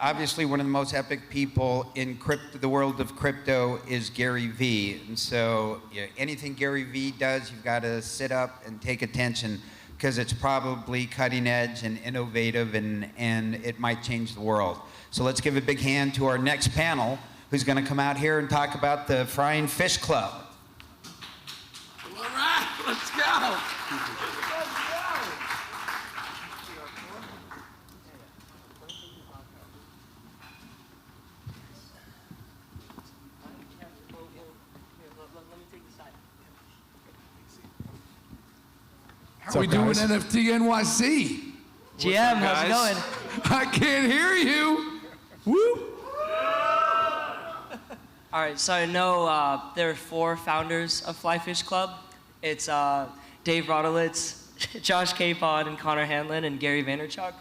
obviously one of the most epic people in the world of crypto is Gary Vee. And so anything Gary Vee does, you've got to sit up and take attention because it's probably cutting edge and innovative and it might change the world. So let's give a big hand to our next panel who's going to come out here and talk about the Flying Fish Club. All right, let's go. How are we doing, NFT.NYC? GM, how's it going? I can't hear you. Woo! All right, so I know there are 4 founders of FlyFish Club. It's Dave Rodolitz, Josh Capon, and Conor Hanlon, and Gary Vaynerchuk.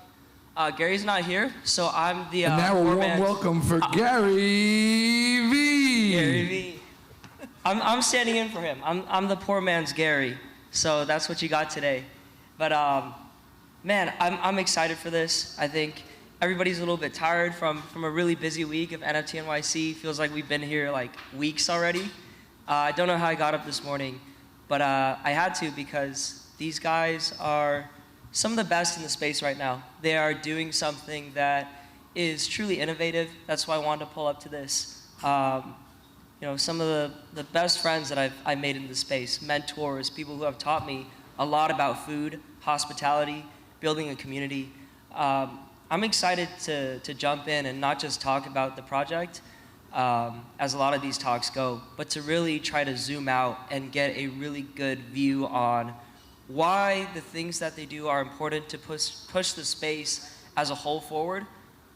Gary's not here, so I'm the and now a warm welcome for Gary V. Gary V. I'm standing in for him. I'm the poor man's Gary, so that's what you got today. But man, I'm excited for this. I think everybody's a little bit tired from a really busy week of NFT.NYC. Feels like we've been here like weeks already. I don't know how I got up this morning, but I had to because these guys are some of the best in the space right now. They are doing something that is truly innovative. That's why I wanted to pull up to this. You know, some of the best friends that I've made in the space, mentors, people who have taught me a lot about food, hospitality, building a community. I'm excited to jump in and not just talk about the project, as a lot of these talks go, but to really try to zoom out and get a really good view on why the things that they do are important to push the space as a whole forward.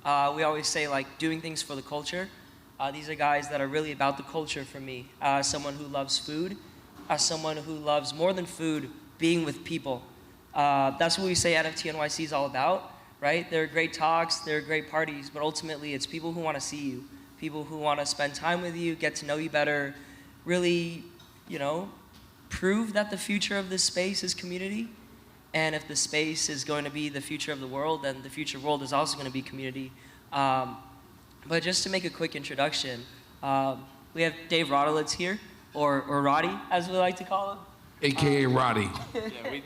We always say like doing things for the culture. These are guys that are really about the culture for me. As someone who loves food, as someone who loves more than food, being with people. That's what we say NFT.NYC is all about, right? There are great talks, there are great parties, but ultimately it's people who want to see you, people who want to spend time with you, get to know you better, really, you know, prove that the future of this space is community. And if the space is going to be the future of the world, then the future world is also going to be community. But just to make a quick introduction, we have Dave Rodolitz here, or Roddy, as we like to call him. AKA Roddy.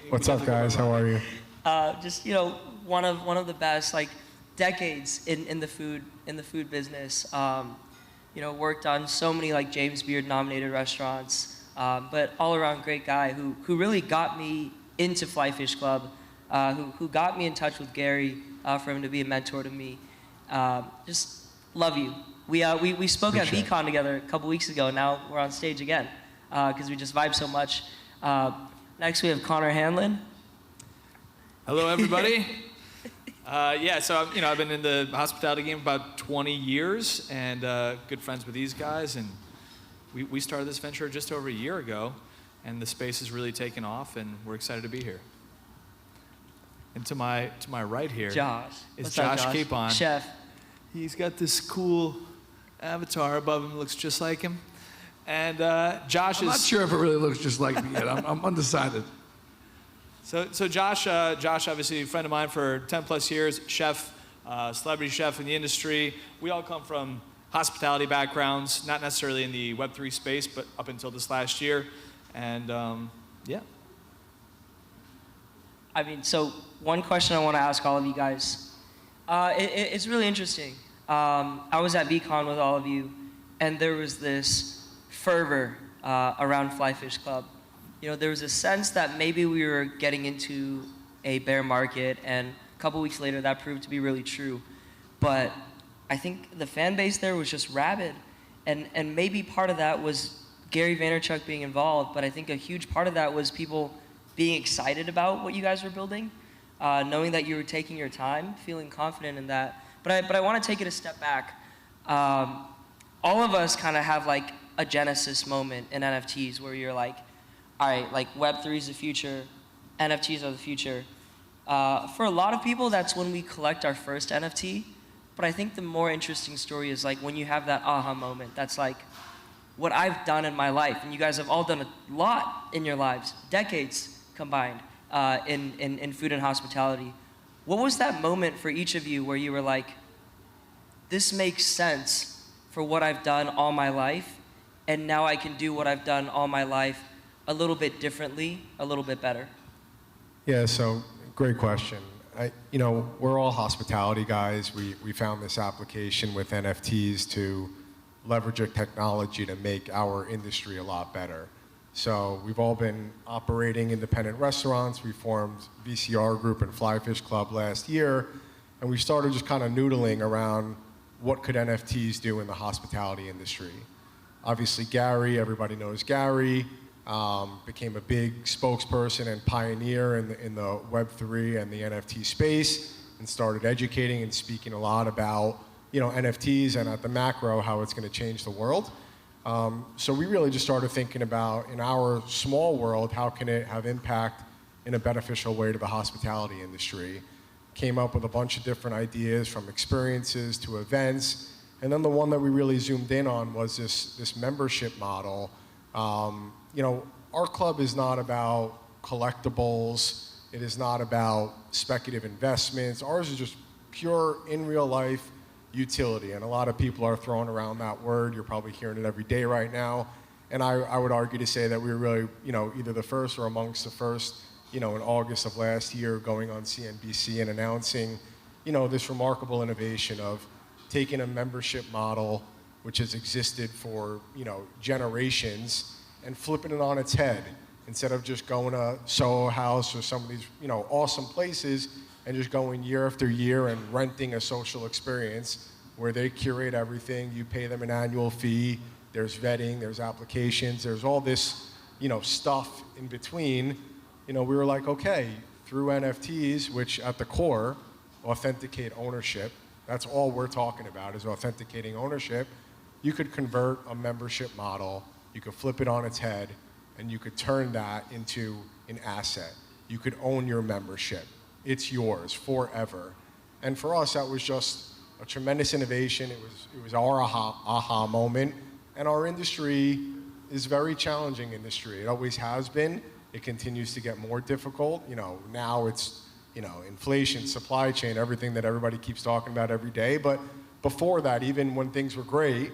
What's up, guys? How are you? Just, you know, one of the best, like decades in the food business. You know, worked on so many like James Beard nominated restaurants, but all around great guy who really got me into FlyFish Club, who got me in touch with Gary for him to be a mentor to me. Just love you. We spoke at VCon together a couple weeks ago. Now we're on stage again because we just vibe so much. Next we have Conor Hanlon. Hello, everybody. Yeah, so I've been in the hospitality game about 20 years, and good friends with these guys, and we started this venture just over a year ago, and the space has really taken off, and we're excited to be here. And to my right here is Josh Capon. Chef. He's got this cool avatar above him, looks just like him. And Josh I'm not sure if it really looks just like me yet. I'm undecided. So Josh obviously a friend of mine for 10 plus years, chef, celebrity chef in the industry. We all come from hospitality backgrounds, not necessarily in the Web3 space, but up until this last year. And yeah. I mean, so one question I want to ask all of you guys. It's really interesting. I was at VCon with all of you, and there was this fervor around FlyFish Club. You know, there was a sense that maybe we were getting into a bear market, and a couple weeks later that proved to be really true. But I think the fan base there was just rabid, and maybe part of that was Gary Vaynerchuk being involved, but I think a huge part of that was people being excited about what you guys were building, knowing that you were taking your time, feeling confident in that. But I want to take it a step back. All of us kind of have like a genesis moment in NFTs where you're like, all right, like Web3 is the future, NFTs are the future. For a lot of people, that's when we collect our first NFT. But I think the more interesting story is like when you have that aha moment. That's like what I've done in my life. And you guys have all done a lot in your lives, decades combined in food and hospitality. What was that moment for each of you where you were like, this makes sense for what I've done all my life, and now I can do what I've done all my life a little bit differently, a little bit better? Yeah, so great question. We're all hospitality guys. We found this application with NFTs to leverage a technology to make our industry a lot better. So we've all been operating independent restaurants. We formed VCR Group and FlyFish Club last year, and we started just kind of noodling around what could NFTs do in the hospitality industry. Obviously, Gary, everybody knows Gary, became a big spokesperson and pioneer in the Web3 and the NFT space, and started educating and speaking a lot about NFTs and at the macro how it's going to change the world. So we really just started thinking about, in our small world, how can it have impact in a beneficial way to the hospitality industry. Came up with a bunch of different ideas, from experiences to events, and then the one that we really zoomed in on was this membership model. Our club is not about collectibles. It is not about speculative investments. Ours is just pure, in real life utility. And a lot of people are throwing around that word. You're probably hearing it every day right now. And I would argue to say that we were really, either the first or amongst the first, in August of last year, going on CNBC and announcing, this remarkable innovation of taking a membership model, which has existed for, generations, and flipping it on its head. Instead of just going to Soho House or some of these, awesome places, and just going year after year and renting a social experience where they curate everything. You pay them an annual fee. There's vetting, there's applications, there's all this, stuff in between. We were like, okay, through NFTs, which at the core authenticate ownership. That's all we're talking about, is authenticating ownership. You could convert a membership model, you could flip it on its head, and you could turn that into an asset. You could own your membership. It's yours forever. And for us, that was just a tremendous innovation. It was our aha moment. And our industry is a very challenging industry. It always has been. It continues to get more difficult. Now it's, inflation, supply chain, everything that everybody keeps talking about every day. But before that, even when things were great,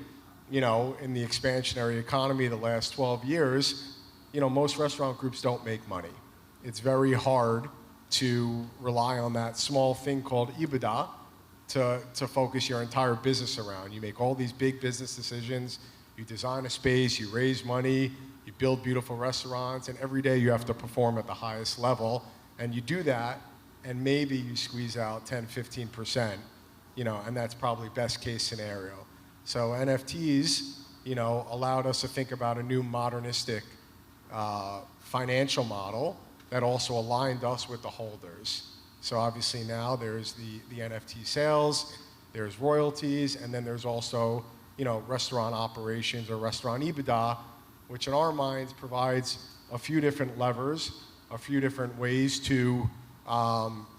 in the expansionary economy the last 12 years, most restaurant groups don't make money. It's very hard to rely on that small thing called EBITDA to focus your entire business around. You make all these big business decisions, you design a space, you raise money, you build beautiful restaurants, and every day you have to perform at the highest level. And you do that, and maybe you squeeze out 10, 15%, and that's probably best case scenario. So NFTs, allowed us to think about a new modernistic financial model that also aligned us with the holders. So obviously now there's the NFT sales, there's royalties, and then there's also, restaurant operations or restaurant EBITDA, which in our minds provides a few different levers, a few different ways to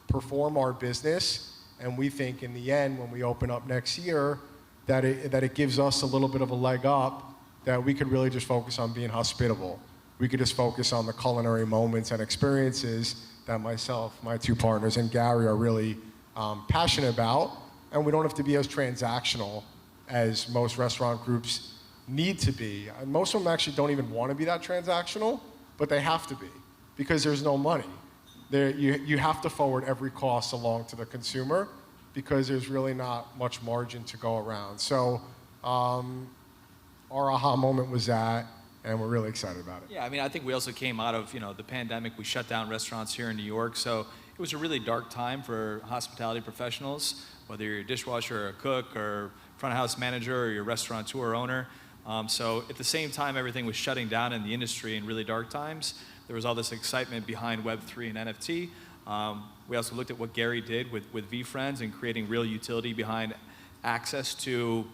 perform our business. And we think in the end, when we open up next year, that it gives us a little bit of a leg up, that we could really just focus on being hospitable. We could just focus on the culinary moments and experiences that myself, my two partners, and Gary are really passionate about. And we don't have to be as transactional as most restaurant groups need to be. And most of them actually don't even want to be that transactional, but they have to be, because there's no money. You have to forward every cost along to the consumer, because there's really not much margin to go around. So our aha moment was that, and we're really excited about it. Yeah, I think we also came out of, the pandemic. We shut down restaurants here in New York, so it was a really dark time for hospitality professionals, whether you're a dishwasher or a cook or front of house manager or your restaurateur or owner. So at the same time everything was shutting down in the industry in really dark times, there was all this excitement behind Web3 and NFT. We also looked at what Gary did with VFriends and creating real utility behind access to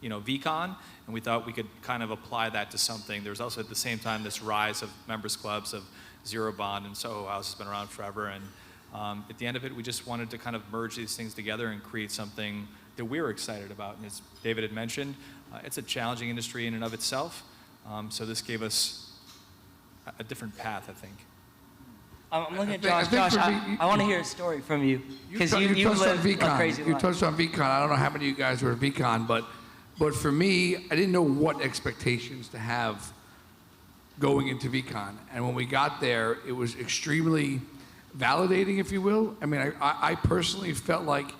VCon, and we thought we could kind of apply that to something. There was also at the same time this rise of members clubs, of Zero Bond, and Soho House has been around forever. And at the end of it, we just wanted to kind of merge these things together and create something that we were excited about. And as David had mentioned, it's a challenging industry in and of itself. So this gave us a different path, I think. I'm looking at I Josh. think Josh, for me, I want to hear a story from you because you touched on live a VCon. crazy You life. touched on VCon. I don't know how many of you guys were at VCon, but for me, I didn't know what expectations to have going into VCon. And when we got there, it was extremely validating, if you will. I mean, I personally felt like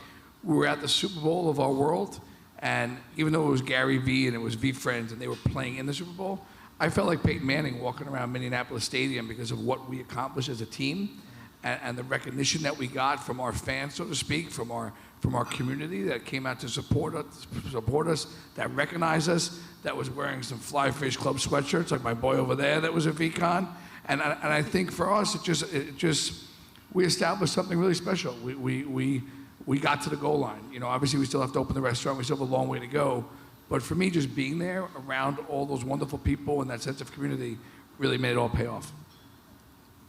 we were at the Super Bowl of our world. And even though it was Gary Vee and it was V-Friends and they were playing in the Super Bowl, I felt like Peyton Manning walking around Minneapolis Stadium because of what we accomplished as a team and the recognition that we got from our fans, so to speak, from our community that came out to support us, that recognized us, that was wearing some FlyFish Club sweatshirts, like my boy over there that was at VCon. And I think for us, it just we established something really special. We got to the goal line. You know, obviously we still have to open the restaurant. We still have a long way to go. But for me, just being there around all those wonderful people and that sense of community really made it all pay off.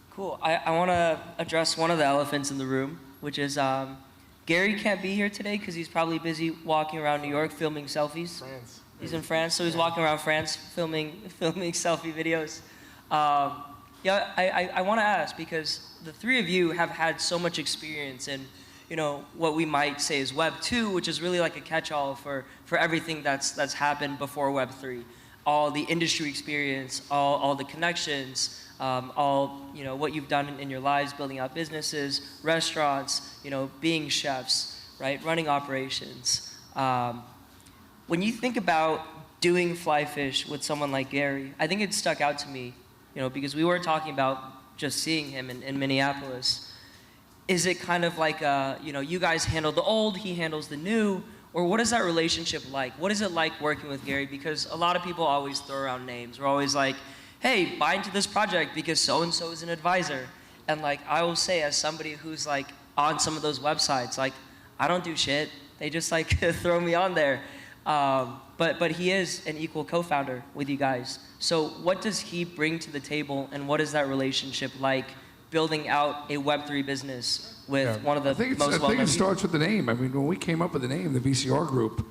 Cool. I want to address one of the elephants in the room, which is Gary can't be here today because he's probably busy walking around New York filming selfies. France. He's in France, so he's walking around France filming selfie videos. I want to ask because the three of you have had so much experience in, you know, what we might say is Web 2, which is really like a catch-all for everything that's happened before Web 3. All the industry experience, all the connections, all, you know, what you've done in your lives, building out businesses, restaurants, you know, being chefs, right, running operations. When you think about doing FlyFish with someone like Gary, I think it stuck out to me, you know, because we were talking about just seeing him in Minneapolis. Is it kind of like, you know, you guys handle the old, he handles the new, or what is that relationship like? What is it like working with Gary? Because a lot of people always throw around names. We're always like, hey, buy into this project because so-and-so is an advisor. And like, I will say as somebody who's like on some of those websites, like, I don't do shit. They just like throw me on there. But he is an equal co-founder with you guys. So what does he bring to the table and what is that relationship like building out a Web3 business with one of the most well-known? I think it starts with the name. I mean, when we came up with the name, the VCR Group,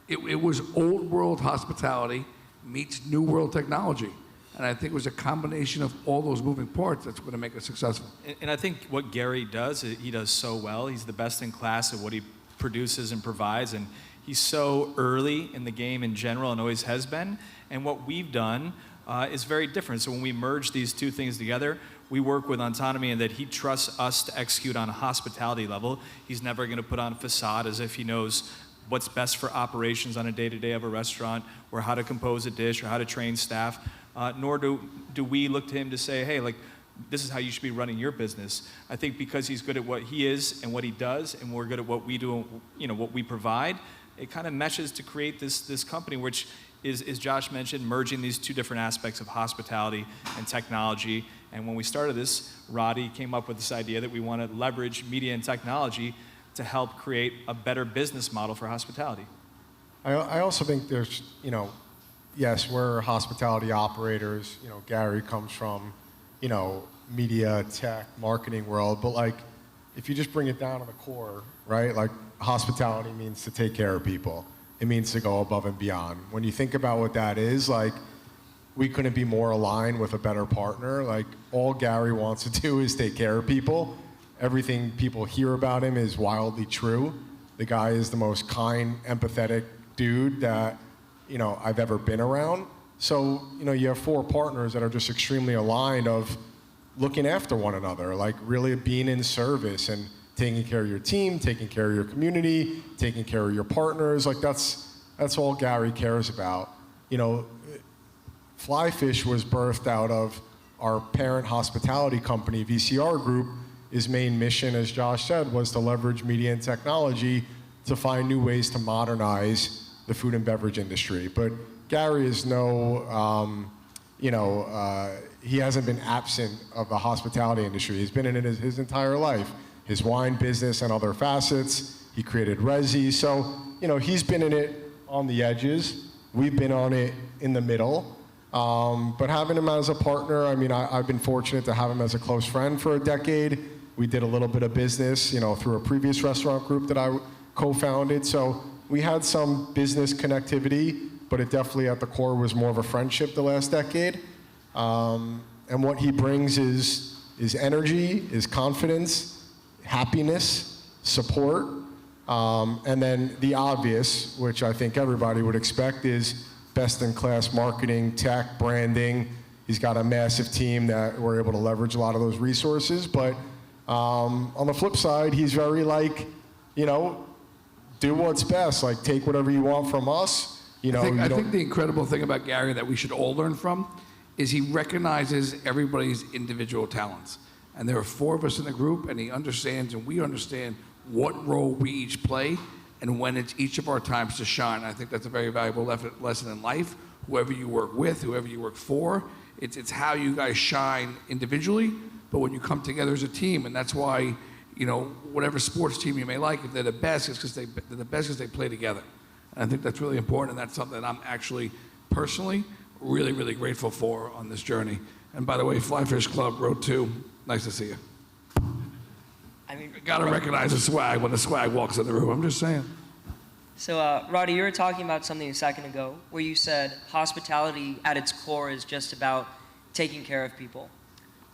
it was old world hospitality meets new world technology. And I think it was a combination of all those moving parts that's going to make us successful. And I think what Gary does, he does so well. He's the best in class at what he produces and provides. And he's so early in the game in general and always has been. And what we've done is very different. So when we merge these two things together, we work with autonomy in that he trusts us to execute on a hospitality level. He's never going to put on a facade as if he knows what's best for operations on a day-to-day of a restaurant or how to compose a dish or how to train staff. Nor do we look to him to say, hey, like, this is how you should be running your business. I think because he's good at what he is and what he does, and we're good at what we do and, you know, what we provide, it kind of meshes to create this company, which is, as Josh mentioned, merging these two different aspects of hospitality and technology. And when we started this, Roddy came up with this idea that we want to leverage media and technology to help create a better business model for hospitality. I also think there's, you know, yes, we're hospitality operators. You know, Gary comes from, you know, media, tech, marketing world. But like, if you just bring it down to the core, right? Like, hospitality means to take care of people. It means to go above and beyond. When you think about what that is, like, we couldn't be more aligned with a better partner. Like, all Gary wants to do is take care of people. Everything people hear about him is wildly true. The guy is the most kind, empathetic dude that, you know, I've ever been around. So, you know, you have four partners that are just extremely aligned of looking after one another, like really being in service and taking care of your team, taking care of your community, taking care of your partners. Like, that's all Gary cares about. You know, FlyFish was birthed out of our parent hospitality company, VCR Group. His main mission, as Josh said, was to leverage media and technology to find new ways to modernize the food and beverage industry. But Gary is no, he hasn't been absent of the hospitality industry. He's been in it his entire life. His wine business and other facets. He created Resi. So, you know, he's been in it on the edges. We've been on it in the middle. But having him as a partner, I mean, I've been fortunate to have him as a close friend for a decade. We did a little bit of business, you know, through a previous restaurant group that I co-founded. So we had some business connectivity, but it definitely at the core was more of a friendship the last decade. And what he brings is energy, is confidence, happiness, support, and then the obvious, which I think everybody would expect, is best-in-class marketing, tech, branding. He's got a massive team that we're able to leverage a lot of those resources. But on the flip side, he's very like, you know, do what's best. Like, take whatever you want from us. You know, I think the incredible thing about Gary that we should all learn from is he recognizes everybody's individual talents. And there are 4 of us in the group, and he understands and we understand what role we each play and when it's each of our times to shine. I think that's a very valuable lesson in life. Whoever you work with, whoever you work for, it's how you guys shine individually, but when you come together as a team, and that's why, you know, whatever sports team you may like, if they're the best, it's because they're the best because they play together. And I think that's really important, and that's something that I'm actually personally really, really grateful for on this journey. And by the way, FlyFish Club, Road 2, nice to see you. I mean, Gotta recognize the swag when the swag walks in the room, I'm just saying. So, Roddy, you were talking about something a second ago where you said hospitality at its core is just about taking care of people.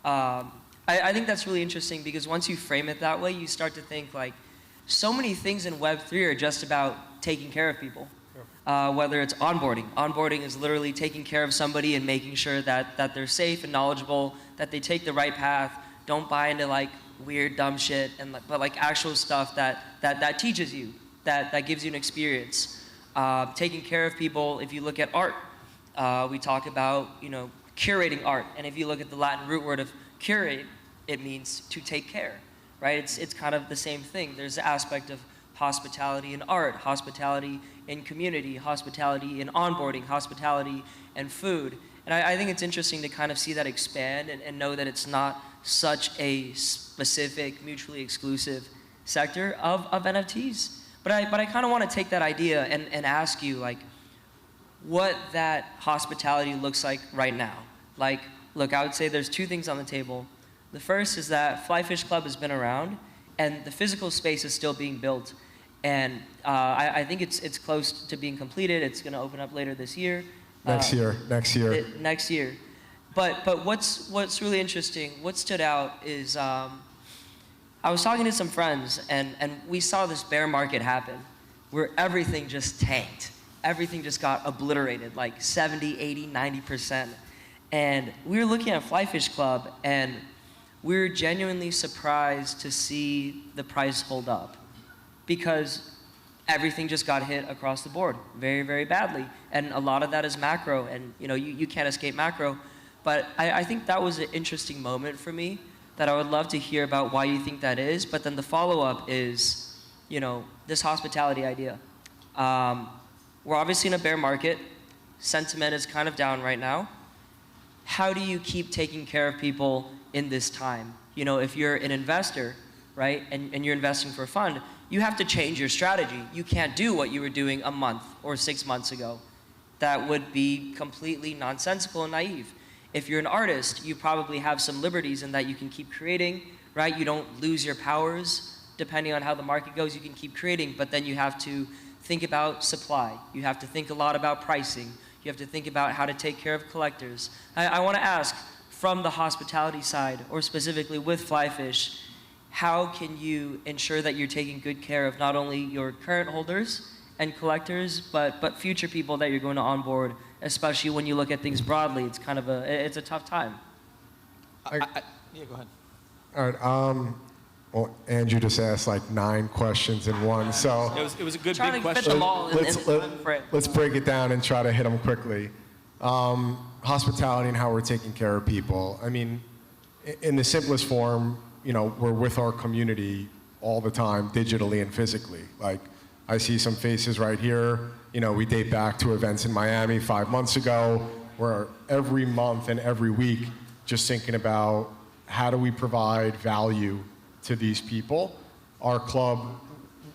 I think that's really interesting because once you frame it that way, you start to think like so many things in Web3 are just about taking care of people. Whether it's onboarding. Onboarding is literally taking care of somebody and making sure that they're safe and knowledgeable, that they take the right path, don't buy into like weird, dumb shit, but like actual stuff that teaches you, that gives you an experience. Taking care of people, if you look at art, we talk about, you know, curating art. And if you look at the Latin root word of curate, it means to take care, right? It's kind of the same thing. There's the aspect of hospitality in art, hospitality in community, hospitality in onboarding, hospitality and food. And I think it's interesting to kind of see that expand and know that it's not such a specific, mutually exclusive sector of NFTs. But I kind of want to take that idea and ask you, like, what that hospitality looks like right now. Like, look, I would say there's 2 things on the table. The first is that FlyFish Club has been around, and the physical space is still being built. And I think it's close to being completed. It's going to open up later this year. Next year. Next year. But what's really interesting, what stood out is I was talking to some friends, and we saw this bear market happen where everything just tanked. Everything just got obliterated, like 70, 80, 90%. And we were looking at FlyFish Club, and we were genuinely surprised to see the price hold up because everything just got hit across the board very, very badly. And a lot of that is macro, and you know, you can't escape macro. But I think that was an interesting moment for me that I would love to hear about why you think that is. But then the follow-up is, you know, this hospitality idea. We're obviously in a bear market. Sentiment is kind of down right now. How do you keep taking care of people in this time? You know, if you're an investor, right, and you're investing for a fund, you have to change your strategy. You can't do what you were doing a month or 6 months ago. That would be completely nonsensical and naive. If you're an artist, you probably have some liberties in that you can keep creating, right? You don't lose your powers. Depending on how the market goes, you can keep creating, but then you have to think about supply. You have to think a lot about pricing. You have to think about how to take care of collectors. I want to ask, from the hospitality side, or specifically with FlyFish, how can you ensure that you're taking good care of not only your current holders and collectors, but future people that you're going to onboard, especially when you look at things broadly? It's kind of it's a tough time. Yeah, go ahead. All right. Well, Andrew just asked like 9 questions in one, so It was a good Trying big to fit question. them all in one frame. let's break it down and try to hit them quickly. Hospitality and how we're taking care of people. I mean, in the simplest form, you know, we're with our community all the time, digitally and physically. Like, I see some faces right here. You know, we date back to events in Miami 5 months ago. We're every month and every week just thinking about how do we provide value to these people. Our club,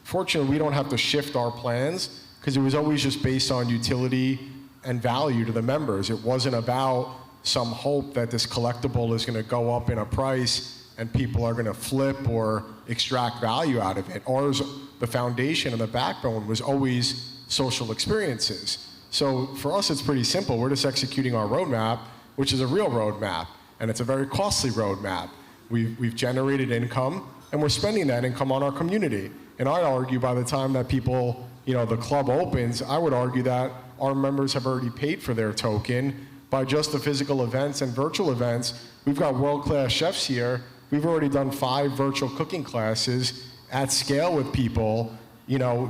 fortunately, we don't have to shift our plans because it was always just based on utility and value to the members. It wasn't about some hope that this collectible is going to go up in a price and people are going to flip or extract value out of it. Ours, the foundation and the backbone was always social experiences. So for us, it's pretty simple. We're just executing our roadmap, which is a real roadmap. and it's a very costly roadmap. We've generated income, and we're spending that income on our community. And I argue by the time that people, the club opens, I would argue that our members have already paid for their token by just the physical events and virtual events. We've got world-class chefs here. We've already done 5 virtual cooking classes at scale with people,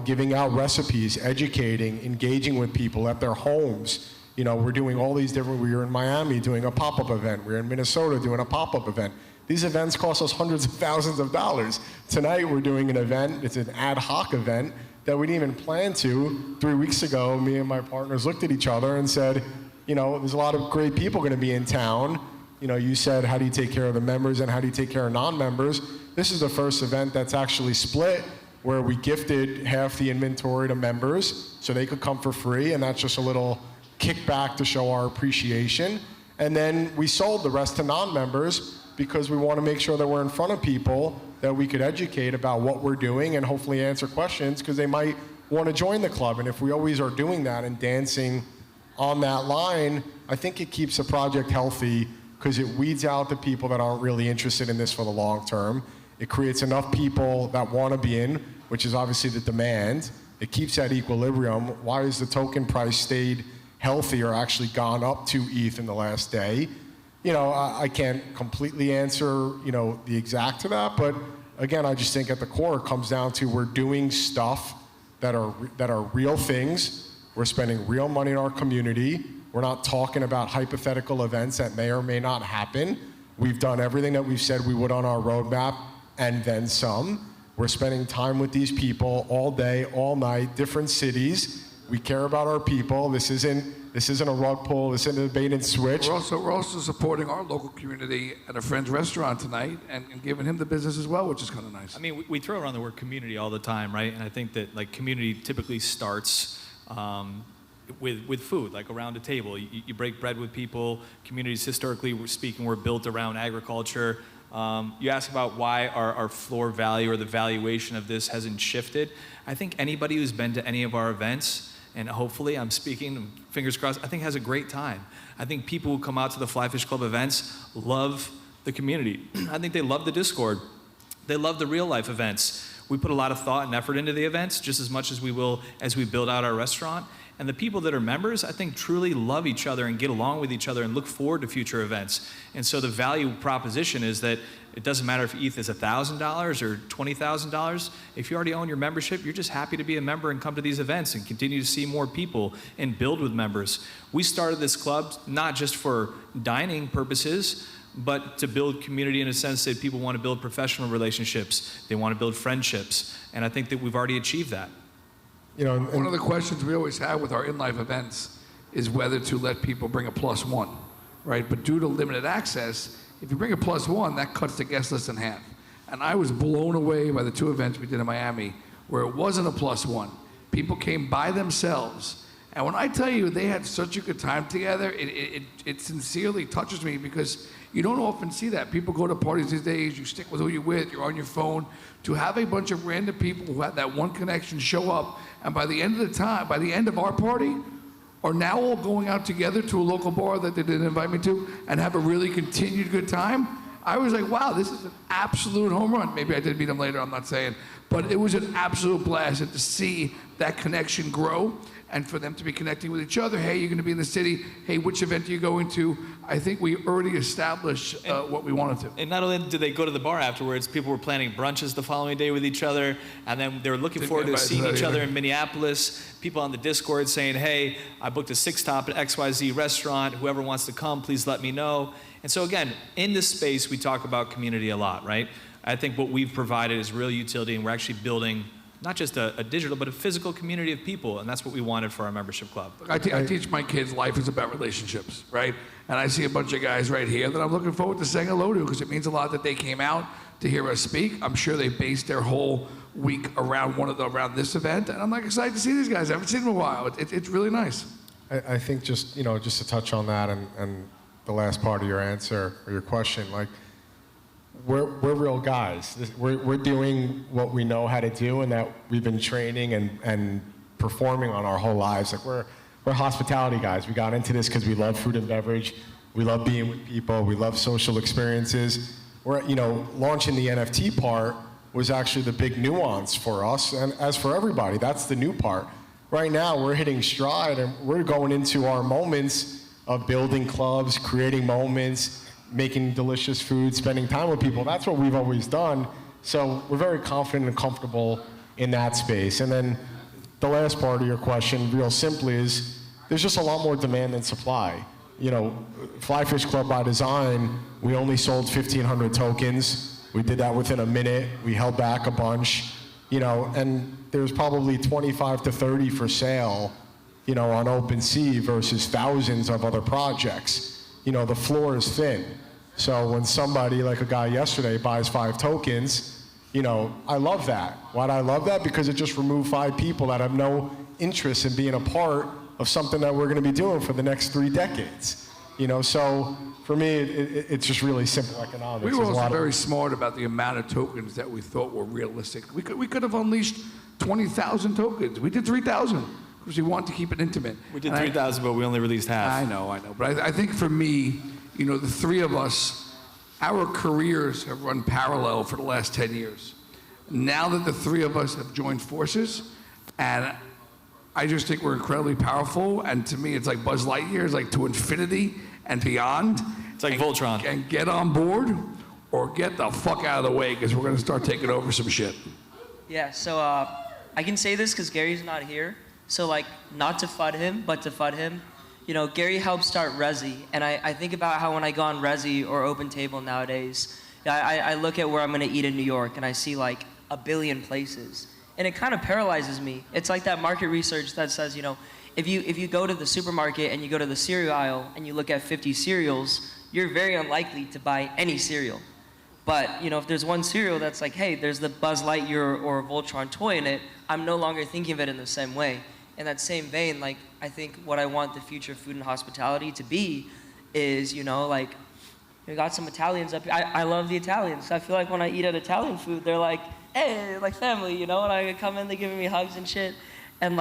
giving out recipes, educating, engaging with people at their homes. We're doing all these different, we were in Miami doing a pop-up event. We were in Minnesota doing a pop-up event. These events cost us hundreds of thousands of dollars. Tonight we're doing an event, it's an ad hoc event that we didn't even plan to. 3 weeks ago, me and my partners looked at each other and said, there's a lot of great people gonna be in town. You said, how do you take care of the members and how do you take care of non-members? This is the first event that's actually split, where we gifted half the inventory to members so they could come for free, and that's just a little kickback to show our appreciation. And then we sold the rest to non-members because we want to make sure that we're in front of people, that we could educate about what we're doing and hopefully answer questions, because they might want to join the club. And if we always are doing that and dancing on that line, I think it keeps the project healthy, because it weeds out the people that aren't really interested in this for the long term. It creates enough people that want to be in, which is obviously the demand. It keeps that equilibrium. Why has the token price stayed healthy or actually gone up 2 ETH in the last day? I can't completely answer, the exact to that, but again, I just think at the core it comes down to we're doing stuff that are real things. We're spending real money in our community. We're not talking about hypothetical events that may or may not happen. We've done everything that we've said we would on our roadmap and then some. We're spending time with these people all day, all night, different cities. We care about our people. This isn't a rug pull. This isn't a bait and switch. We're also supporting our local community at a friend's restaurant tonight and giving him the business as well, which is kind of nice. I mean, we throw around the word community all the time, right? And I think that community typically starts with food, like around a table. You break bread with people. Communities, historically speaking, were built around agriculture. You ask about why our floor value or the valuation of this hasn't shifted. I think anybody who's been to any of our events, and hopefully I'm speaking, fingers crossed, I think has a great time. I think people who come out to the FlyFish Club events love the community. I think they love the Discord. They love the real life events. We put a lot of thought and effort into the events, just as much as we will as we build out our restaurant. And the people that are members, I think, truly love each other and get along with each other and look forward to future events. And so the value proposition is that it doesn't matter if ETH is $1,000 or $20,000. If you already own your membership, you're just happy to be a member and come to these events and continue to see more people and build with members. We started this club not just for dining purposes, but to build community in a sense that people want to build professional relationships. They want to build friendships. And I think that we've already achieved that. One of the questions we always have with our in-life events is whether to let people bring a +1, right? But due to limited access, if you bring a +1, that cuts the guest list in half. And I was blown away by the 2 events we did in Miami where it wasn't a +1. People came by themselves. And when I tell you they had such a good time together, it sincerely touches me, because you don't often see that. People go to parties these days, you stick with who you're with, you're on your phone. To have a bunch of random people who had that one connection show up, and by the end of our party, are now all going out together to a local bar that they didn't invite me to and have a really continued good time. I was like, wow, this is an absolute home run. Maybe I did meet them later, I'm not saying. But it was an absolute blast, and to see that connection grow and for them to be connecting with each other. Hey, you're going to be in the city. Hey, which event are you going to? I think we already established what we wanted to. And not only did they go to the bar afterwards, people were planning brunches the following day with each other, and then they were looking forward to seeing each other in Minneapolis. People on the Discord saying, hey, I booked a 6-top at XYZ restaurant. Whoever wants to come, please let me know. And so again, in this space, we talk about community a lot, right? I think what we've provided is real utility, and we're actually building not just a digital, but a physical community of people, and that's what we wanted for our membership club. I teach my kids life is about relationships, right? And I see a bunch of guys right here that I'm looking forward to saying hello to, because it means a lot that they came out to hear us speak. I'm sure they based their whole week around around this event, and I'm like excited to see these guys. I haven't seen them in a while. It's really nice. I think just to touch on that and the last part of your answer or your question, like, we're real guys. We're doing what we know how to do, and that we've been training and performing on our whole lives. Like, we're hospitality guys. We got into this because we love food and beverage. We love being with people. We love social experiences. We're, launching the NFT part was actually the big nuance for us, and as for everybody, that's the new part. Right now, we're hitting stride, and we're going into our moments of building clubs, creating moments, making delicious food, spending time with people. That's what we've always done. So we're very confident and comfortable in that space. And then the last part of your question, real simply, is there's just a lot more demand than supply. FlyFish Club by design, we only sold 1,500 tokens. We did that within a minute. We held back a bunch, and there's probably 25 to 30 for sale, on OpenSea versus thousands of other projects. The floor is thin. So when somebody, like a guy yesterday, buys 5 tokens, I love that. Why do I love that? Because it just removed 5 people that have no interest in being a part of something that we're going to be doing for the next 3 decades. So for me, it's just really simple economics. We were also very smart about the amount of tokens that we thought were realistic. We could have unleashed 20,000 tokens. We did 3,000 because we wanted to keep it intimate. We did 3,000, but we only released half. I know. But I think for me, the 3 of us, our careers have run parallel for the last 10 years. Now that the 3 of us have joined forces, and I just think we're incredibly powerful, and to me, it's like Buzz Lightyear, it's like to infinity and beyond. It's like Voltron. And get on board, or get the fuck out of the way, because we're going to start taking over some shit. Yeah, so I can say this because Gary's not here. So not to FUD him, but to FUD him. Gary helped start Resi, and I think about how when I go on Resi or Open Table nowadays, I look at where I'm going to eat in New York, and I see a billion places. And it kind of paralyzes me. It's like that market research that says, if you go to the supermarket and you go to the cereal aisle and you look at 50 cereals, you're very unlikely to buy any cereal. But, if there's one cereal that's like, hey, there's the Buzz Lightyear or Voltron toy in it, I'm no longer thinking of it in the same way. In that same vein, I think what I want the future of food and hospitality to be is, we got some Italians up here. I love the Italians. I feel like when I eat at Italian food, they're like, hey, like family, and I come in, they're giving me hugs and shit. And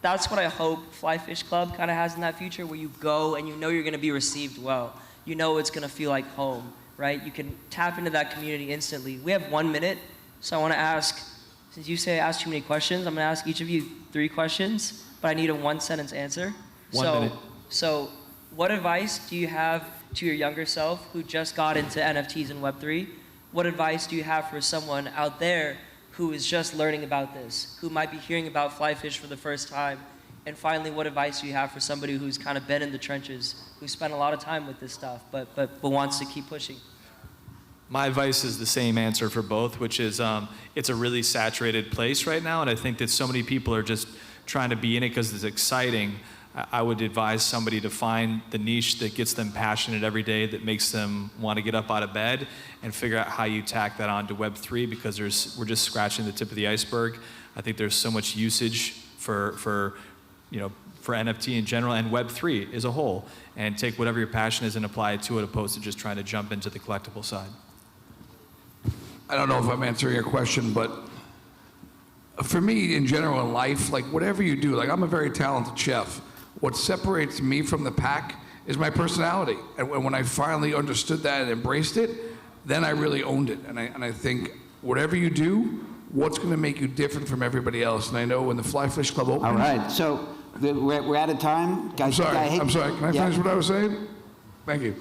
that's what I hope FlyFish Club kind of has in that future, where you go and you're going to be received well. It's going to feel like home, right? You can tap into that community instantly. We have 1 minute, so I want to ask, since you say I ask too many questions, I'm going to ask each of you 3 questions, but I need a 1-sentence answer. 1 minute. So what advice do you have to your younger self who just got into NFTs and Web3? What advice do you have for someone out there who is just learning about this, who might be hearing about FlyFish for the first time? And finally, what advice do you have for somebody who's kind of been in the trenches, who spent a lot of time with this stuff, but wants to keep pushing? My advice is the same answer for both, which is it's a really saturated place right now, and I think that so many people are just trying to be in it because it's exciting. I would advise somebody to find the niche that gets them passionate every day, that makes them want to get up out of bed, and figure out how you tack that onto Web3, because we're just scratching the tip of the iceberg. I think there's so much usage for NFT in general and Web3 as a whole, and take whatever your passion is and apply it to it, opposed to just trying to jump into the collectible side. I don't know if I'm answering your question, but for me, in general in life, whatever you do, I'm a very talented chef. What separates me from the pack is my personality. And when I finally understood that and embraced it, then I really owned it. And I think whatever you do, what's going to make you different from everybody else? And I know when the FlyFish Club opens... All right, so we're out of time. Guys, I'm sorry. Can I finish what I was saying? Thank you.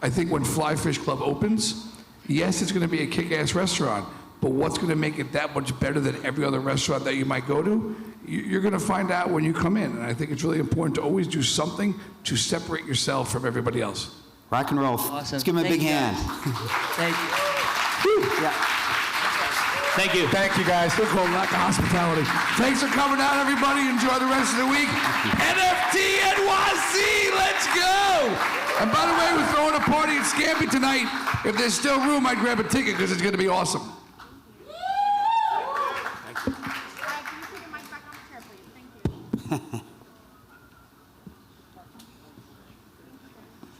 I think when FlyFish Club opens, yes, it's going to be a kick-ass restaurant, but what's going to make it that much better than every other restaurant that you might go to? You're going to find out when you come in. And I think it's really important to always do something to separate yourself from everybody else. Rock and roll. Awesome. Let's give him a big hand. Thank you. Yeah. Thank you. Thank you, guys. They're called lack of hospitality. Thanks for coming out, everybody. Enjoy the rest of the week. NFT.NYC, let's go! And by the way, we're throwing a party at Scampi tonight. If there's still room, I'd grab a ticket because it's going to be awesome.